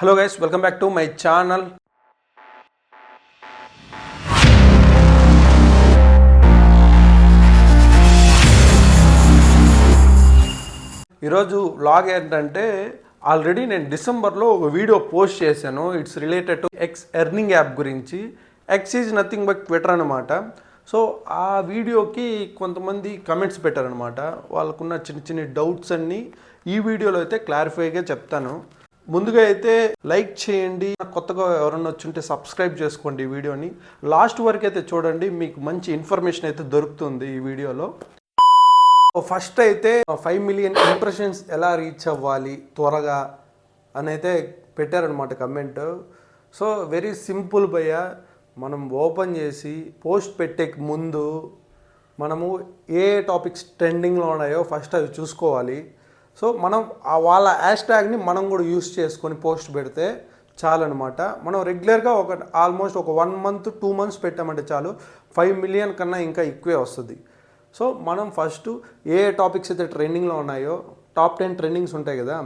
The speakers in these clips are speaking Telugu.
Hello guys, welcome back to my channel. ఈరోజు వ్లాగ్ ఏంటంటే ఆల్రెడీ నేను డిసెంబర్లో ఒక వీడియో పోస్ట్ చేశాను. It's related to X earning app గురించి. X is nothing but Twitter అనమాట. సో ఆ వీడియోకి కొంతమంది కమెంట్స్ పెట్టారనమాట. వాళ్ళకున్న చిన్న చిన్న డౌట్స్ అన్నీ ఈ వీడియోలో అయితే క్లారిఫైగా చెప్తాను. ముందుగా అయితే లైక్ చేయండి, కొత్తగా ఎవరన్నా వచ్చుంటే సబ్స్క్రైబ్ చేసుకోండి ఈ వీడియోని. లాస్ట్ వరకు అయితే చూడండి, మీకు మంచి ఇన్ఫర్మేషన్ అయితే దొరుకుతుంది ఈ వీడియోలో. ఫస్ట్ అయితే 5 మిలియన్ ఇంప్రెషన్స్ ఎలా రీచ్ అవ్వాలి త్వరగా అని అయితే పెట్టారనమాట కమెంట్. సో వెరీ సింపుల్ భయ్య. మనం ఓపెన్ చేసి పోస్ట్ పెట్టే ముందు మనము ఏ టాపిక్స్ ట్రెండింగ్లో ఉన్నాయో ఫస్ట్ అవి చూసుకోవాలి. సో మనం వాళ్ళ హ్యాష్ ట్యాగ్ని మనం కూడా యూస్ చేసుకొని పోస్ట్ పెడితే చాలన్నమాట. మనం రెగ్యులర్గా ఆల్మోస్ట్ ఒక 1 మంత్ 2 మంత్స్ పెట్టామంటే చాలు 5 మిలియన్ కన్నా ఇంకా ఎక్కువే వస్తుంది. సో మనం ఫస్ట్ ఏ టాపిక్స్ అయితే ట్రెండింగ్లో ఉన్నాయో, టాప్ 10 ట్రెండింగ్స్ ఉంటాయి కదా,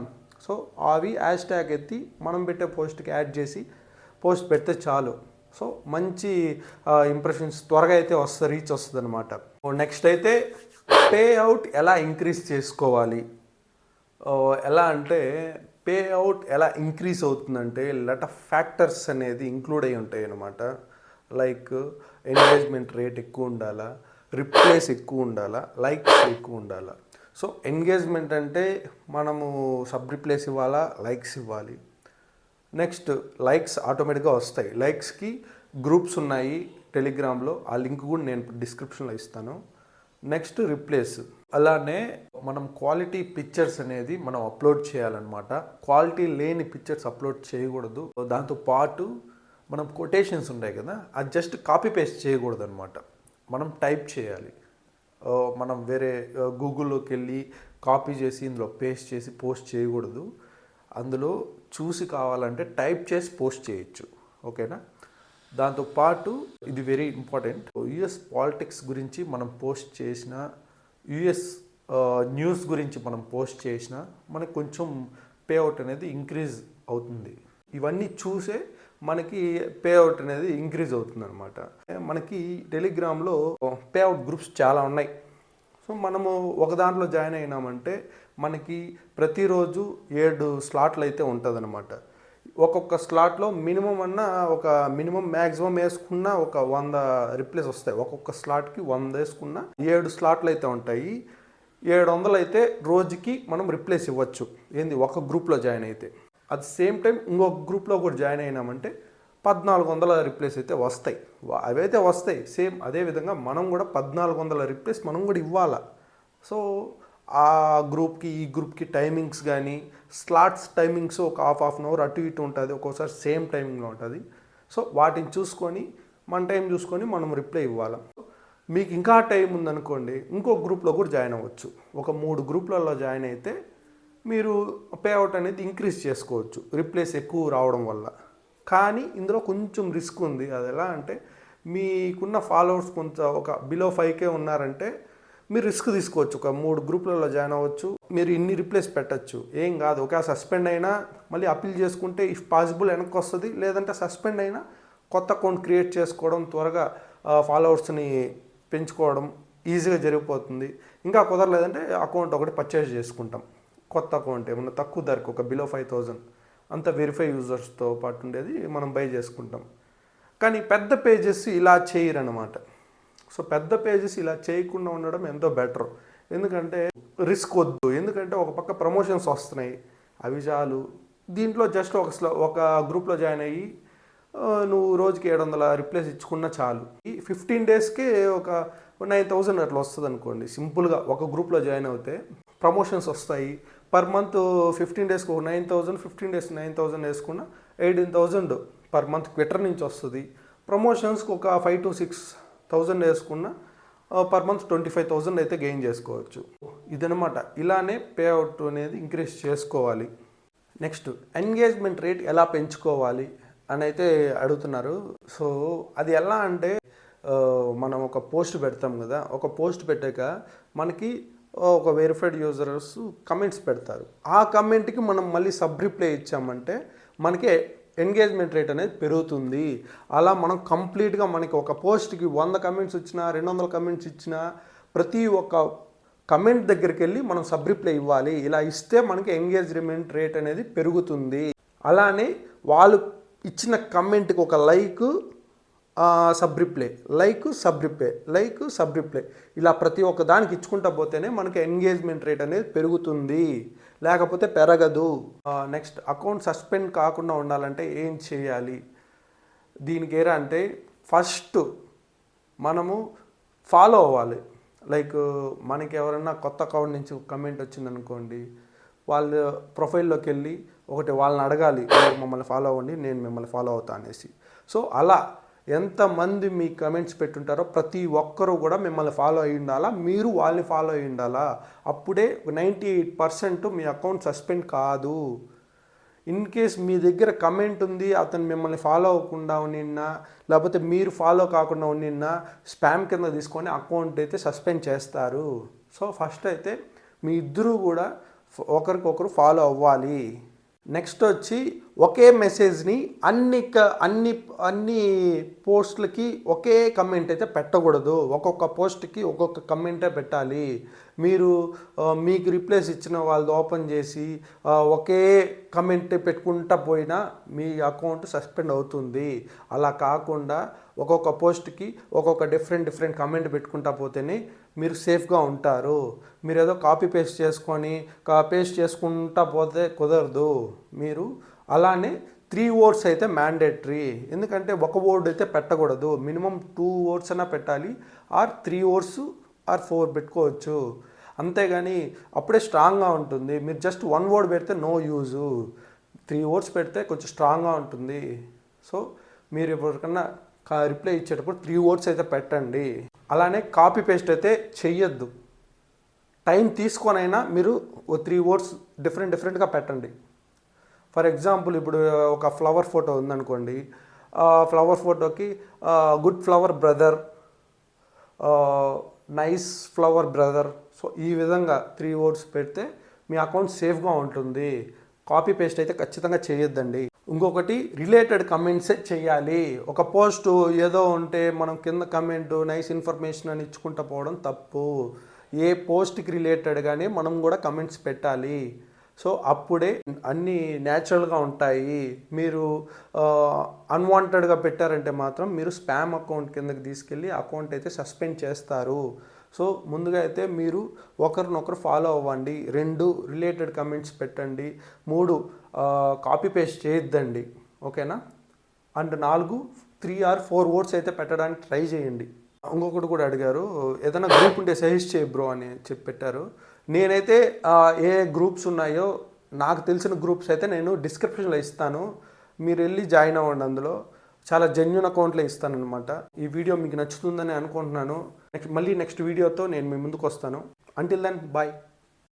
సో అవి హ్యాష్ ట్యాగ్ ఎత్తి మనం పెట్టే పోస్ట్కి యాడ్ చేసి పోస్ట్ పెడితే చాలు. సో మంచి ఇంప్రెషన్స్ త్వరగా అయితే రీచ్ వస్తుంది అనమాట. నెక్స్ట్ అయితే పే అవుట్ ఎలా ఇంక్రీజ్ చేసుకోవాలి. ఎలా అంటే పే అవుట్ ఎలా ఇంక్రీజ్ అవుతుందంటే లాట్ ఆఫ్ ఫ్యాక్టర్స్ అనేది ఇంక్లూడ్ అయి ఉంటాయి అన్నమాట. లైక్ ఎంగేజ్మెంట్ రేట్ ఎక్కువ ఉండాలా, రిప్లేస్ ఎక్కువ ఉండాలా, లైక్స్ ఎక్కువ ఉండాలా. సో ఎంగేజ్మెంట్ అంటే మనము సబ్ రిప్లేస్ ఇవ్వాలా, లైక్స్ ఇవ్వాలి. నెక్స్ట్ లైక్స్ ఆటోమేటిక్గా వస్తాయి. లైక్స్కి గ్రూప్స్ ఉన్నాయి టెలిగ్రామ్లో, ఆ లింక్ కూడా నేను డిస్క్రిప్షన్లో ఇస్తాను. Next replace. అలానే మనం క్వాలిటీ పిక్చర్స్ అనేది మనం అప్లోడ్ చేయాలన్నమాట. క్వాలిటీ లేని పిక్చర్స్ అప్లోడ్ చేయకూడదు. దాంతో పాటు మనం కొటేషన్స్ ఉంటాయి కదా, అది జస్ట్ కాపీ పేస్ట్ చేయకూడదు అనమాట. మనం టైప్ చేయాలి. మనం వేరే గూగుల్లోకి వెళ్ళి కాపీ చేసి ఇందులో పేస్ట్ చేసి పోస్ట్ చేయకూడదు. అందులో చూసి కావాలంటే టైప్ చేసి పోస్ట్ చేయొచ్చు. ఓకేనా? దాంతోపాటు ఇది వెరీ ఇంపార్టెంట్, యుఎస్ పాలిటిక్స్ గురించి మనం పోస్ట్ చేసిన, యుఎస్ న్యూస్ గురించి మనం పోస్ట్ చేసిన మనకు కొంచెం పే అవుట్ అనేది ఇంక్రీజ్ అవుతుంది. ఇవన్నీ చూసే మనకి పే అవుట్ అనేది ఇంక్రీజ్ అవుతుంది అనమాట. మనకి టెలిగ్రామ్లో పే అవుట్ గ్రూప్స్ చాలా ఉన్నాయి. సో మనము ఒక దాంట్లో జాయిన్ అయినామంటే మనకి ప్రతిరోజు 7 స్లాట్లు అయితే ఉంటుంది అనమాట. ఒక్కొక్క స్లాట్లో మినిమం మ్యాక్సిమం వేసుకున్న ఒక 100 రిప్లేస్ వస్తాయి. ఒక్కొక్క స్లాట్కి 100 వేసుకున్న 7 స్లాట్లు అయితే ఉంటాయి. 700 అయితే రోజుకి మనం రిప్లేస్ ఇవ్వచ్చు. ఒక గ్రూప్లో జాయిన్ అయితే. అట్ సేమ్ టైం ఇంకొక గ్రూప్లో కూడా జాయిన్ అయినామంటే 1400 రిప్లేస్ అయితే వస్తాయి. అవైతే వస్తాయి. సేమ్ అదేవిధంగా మనం కూడా 1400 రిప్లేస్ మనం కూడా ఇవ్వాలా. సో ఆ గ్రూప్కి ఈ గ్రూప్కి టైమింగ్స్ కానీ, స్లాట్స్ టైమింగ్స్ ఒక హాఫ్ అన్ అవర్ అటు ఇటు ఉంటుంది, ఒక్కోసారి సేమ్ టైమింగ్లో ఉంటుంది. సో వాటిని చూసుకొని మన టైం చూసుకొని మనం రిప్లై ఇవ్వాలి. మీకు ఇంకా టైం ఉందనుకోండి, ఇంకో గ్రూప్లో కూడా జాయిన్ అవ్వచ్చు. ఒక 3 గ్రూప్లలో జాయిన్ అయితే మీరు పే అవుట్ అనేది ఇంక్రీజ్ చేసుకోవచ్చు రిప్లేస్ ఎక్కువ రావడం వల్ల. కానీ ఇందులో కొంచెం రిస్క్ ఉంది. అది ఎలా అంటే మీకున్న ఫాలోవర్స్ కొంచెం ఒక బిలో 5K ఉన్నారంటే మీరు రిస్క్ తీసుకోవచ్చు. ఒక 3 గ్రూప్లలో జాయిన్ అవ్వచ్చు. మీరు ఇన్ని రిప్లేస్ పెట్టచ్చు, ఏం కాదు. ఒక సస్పెండ్ అయినా మళ్ళీ అప్పీల్ చేసుకుంటే ఇఫ్ పాసిబుల్ వెనక్కి వస్తుంది. లేదంటే సస్పెండ్ అయినా కొత్త అకౌంట్ క్రియేట్ చేసుకోవడం, త్వరగా ఫాలోవర్స్ని పెంచుకోవడం ఈజీగా జరిగిపోతుంది. ఇంకా కుదరలేదంటే అకౌంట్ ఒకటి పర్చేజ్ చేసుకుంటాం. కొత్త అకౌంట్ ఏమన్నా తక్కువ ధరకు ఒక బిలో 5000 అంత వెరిఫై యూజర్స్తో పాటు ఉండేది మనం బై చేసుకుంటాం. కానీ పెద్ద పేజెస్ ఇలా చేయరన్నమాట. సో పెద్ద పేజెస్ ఇలా చేయకుండా ఉండడం ఎంతో బెటర్. ఎందుకంటే రిస్క్ వద్దు. ఎందుకంటే ఒక పక్క ప్రమోషన్స్ వస్తున్నాయి, అవి చాలు. దీంట్లో జస్ట్ ఒక గ్రూప్లో జాయిన్ అయ్యి నువ్వు రోజుకి 700 రిప్లేస్ ఇచ్చుకున్నా చాలు. ఈ 15 డేస్కే ఒక 9000 అట్లా వస్తుంది అనుకోండి. సింపుల్గా ఒక గ్రూప్లో జాయిన్ అవుతే ప్రమోషన్స్ వస్తాయి. పర్ మంత్ 15 డేస్కి ఒక 9000, 15 డేస్ 9000 వేసుకున్న 18000 పర్ మంత్ ట్విట్టర్ నుంచి వస్తుంది. ప్రమోషన్స్కి ఒక 5 to 6,000 వేసుకున్న పర్ మంత్ 25,000 అయితే గెయిన్ చేసుకోవచ్చు. ఇదనమాట. ఇలానే పే అవుట్ అనేది ఇంక్రీజ్ చేసుకోవాలి. నెక్స్ట్ ఎంగేజ్మెంట్ రేట్ ఎలా పెంచుకోవాలి అని అయితే అడుగుతున్నారు. సో అది ఎలా అంటే మనం ఒక పోస్ట్ పెడతాం కదా, ఒక పోస్ట్ పెట్టాక మనకి ఒక వెరిఫైడ్ యూజర్స్ కమెంట్స్ పెడతారు. ఆ కమెంట్కి మనం మళ్ళీ సబ్ రిప్లై ఇచ్చామంటే మనకి ఎంగేజ్మెంట్ రేట్ అనేది పెరుగుతుంది. అలా మనం కంప్లీట్గా మనకి ఒక పోస్ట్కి 100 కమెంట్స్ వచ్చినా 200 కమెంట్స్ ఇచ్చినా ప్రతి ఒక్క కమెంట్ దగ్గరికి వెళ్ళి మనం సబ్ రిప్లై ఇవ్వాలి. ఇలా ఇస్తే మనకి ఎంగేజ్మెంట్ రేట్ అనేది పెరుగుతుంది. అలానే వాళ్ళు ఇచ్చిన కమెంట్కి ఒక సబ్ రిప్లై, సబ్ రిప్లై ఇలా ప్రతి ఒక్క దానికి ఇచ్చుకుంటా పోతేనే మనకి ఎంగేజ్మెంట్ రేట్ అనేది పెరుగుతుంది, లేకపోతే పెరగదు. నెక్స్ట్ అకౌంట్ సస్పెండ్ కాకుండా ఉండాలంటే ఏం చేయాలి? దీనికి ఏరా అంటే ఫస్ట్ మనము ఫాలో అవ్వాలి. లైక్ మనకి ఎవరైనా కొత్త అకౌంట్ నుంచి కమెంట్ వచ్చిందనుకోండి, వాళ్ళ ప్రొఫైల్లోకి వెళ్ళి వాళ్ళని అడగాలి, మమ్మల్ని ఫాలో అవ్వండి, నేను మిమ్మల్ని ఫాలో అవుతా అనేసి. సో అలా ఎంతమంది మీ కమెంట్స్ పెట్టుంటారో ప్రతి ఒక్కరూ కూడా మిమ్మల్ని ఫాలో అయ్యి ఉండాలా, మీరు వాళ్ళని ఫాలో అయ్యి ఉండాలా. అప్పుడే 98% మీ అకౌంట్ సస్పెండ్ కాదు. ఇన్ కేస్ మీ దగ్గర కమెంట్ ఉంది, అతను మిమ్మల్ని ఫాలో అవ్వకుండా ఉన్నిన్నా లేకపోతే మీరు ఫాలో కాకుండా ఉన్నిన్నా స్పామ్ కింద తీసుకొని అకౌంట్ అయితే సస్పెండ్ చేస్తారు. సో ఫస్ట్ అయితే మీ ఇద్దరూ కూడా ఒకరికొకరు ఫాలో అవ్వాలి. నెక్స్ట్ వచ్చి ఒకే మెసేజ్ని అన్ని పోస్టులకి ఒకే కమెంట్ అయితే పెట్టకూడదు. ఒక్కొక్క పోస్ట్కి ఒక్కొక్క కమెంటే పెట్టాలి. మీకు రిప్లైస్ ఇచ్చిన వాళ్ళది ఓపెన్ చేసి ఒకే కమెంట్ పెట్టుకుంటా పోయినా మీ అకౌంట్ సస్పెండ్ అవుతుంది. అలా కాకుండా ఒక్కొక్క పోస్ట్కి ఒక్కొక్క డిఫరెంట్ కమెంట్ పెట్టుకుంటా పోతేనే మీరు సేఫ్గా ఉంటారు. మీరు ఏదో కాపీ పేస్ట్ చేసుకుంటా పోతే కుదరదు. మీరు అలానే 3 words అయితే మ్యాండేటరీ. ఎందుకంటే ఒక వర్డ్ అయితే పెట్టకూడదు, మినిమం 2 words అయినా పెట్టాలి, ఆర్ 3 words ఆర్ 4 పెట్టుకోవచ్చు. అంతేగాని అప్పుడే స్ట్రాంగ్గా ఉంటుంది. మీరు జస్ట్ 1 word పెడితే నో యూజు, 3 words పెడితే కొంచెం స్ట్రాంగ్గా ఉంటుంది. సో మీరు ఎవరికన్నా రిప్లై ఇచ్చేటప్పుడు 3 words అయితే పెట్టండి. అలానే కాపీ పేస్ట్ అయితే చెయ్యొద్దు. టైం తీసుకొనైనా మీరు 3 words డిఫరెంట్గా పెట్టండి. ఫర్ ఎగ్జాంపుల్ ఇప్పుడు ఒక ఫ్లవర్ ఫోటో ఉందనుకోండి, ఫ్లవర్ ఫోటోకి good flower brother, nice flower brother. So ఈ విధంగా 3 words పెడితే మీ అకౌంట్ సేఫ్గా ఉంటుంది. కాపీ పేస్ట్ అయితే ఖచ్చితంగా చేయొద్దండి. ఇంకొకటి రిలేటెడ్ కమెంట్సే చేయాలి. ఒక పోస్ట్ ఏదో ఉంటే మనం కింద కమెంట్ నైస్ ఇన్ఫర్మేషన్ అని ఇచ్చుకుంటూ పోవడం తప్పు. ఏ పోస్ట్కి రిలేటెడ్గానే మనం కూడా కమెంట్స్ పెట్టాలి. సో అప్పుడే అన్నీ న్యాచురల్గా ఉంటాయి. మీరు అన్వాంటెడ్గా పెట్టారంటే మాత్రం మీరు స్పామ్ అకౌంట్ కిందకి తీసుకెళ్ళి అకౌంట్ అయితే సస్పెండ్ చేస్తారు. సో ముందుగా అయితే మీరు ఒకరినొకరు ఫాలో అవ్వండి. 2 రిలేటెడ్ కమెంట్స్ పెట్టండి. 3 కాపీ పేస్ట్ చేయొద్దండి. ఓకేనా? అండ్ 4 3 or 4 words అయితే పెట్టడానికి ట్రై చేయండి. ఇంకొకటి కూడా అడిగారు, ఏదైనా గ్రూప్ ఉంటే సజెస్ట్ చేయి బ్రో అని చెప్పి పెట్టారు. నేనైతే ఏ గ్రూప్స్ ఉన్నాయో నాకు తెలిసిన గ్రూప్స్ అయితే నేను డిస్క్రిప్షన్లో ఇస్తాను, మీరు వెళ్ళి జాయిన్ అవ్వండి. అందులో చాలా జెన్యూన్ అకౌంట్లే ఇస్తానన్నమాట. ఈ వీడియో మీకు నచ్చుతుందని అనుకుంటున్నాను. మళ్ళీ నెక్స్ట్ వీడియోతో నేను మీ ముందుకు వస్తాను. Until then bye.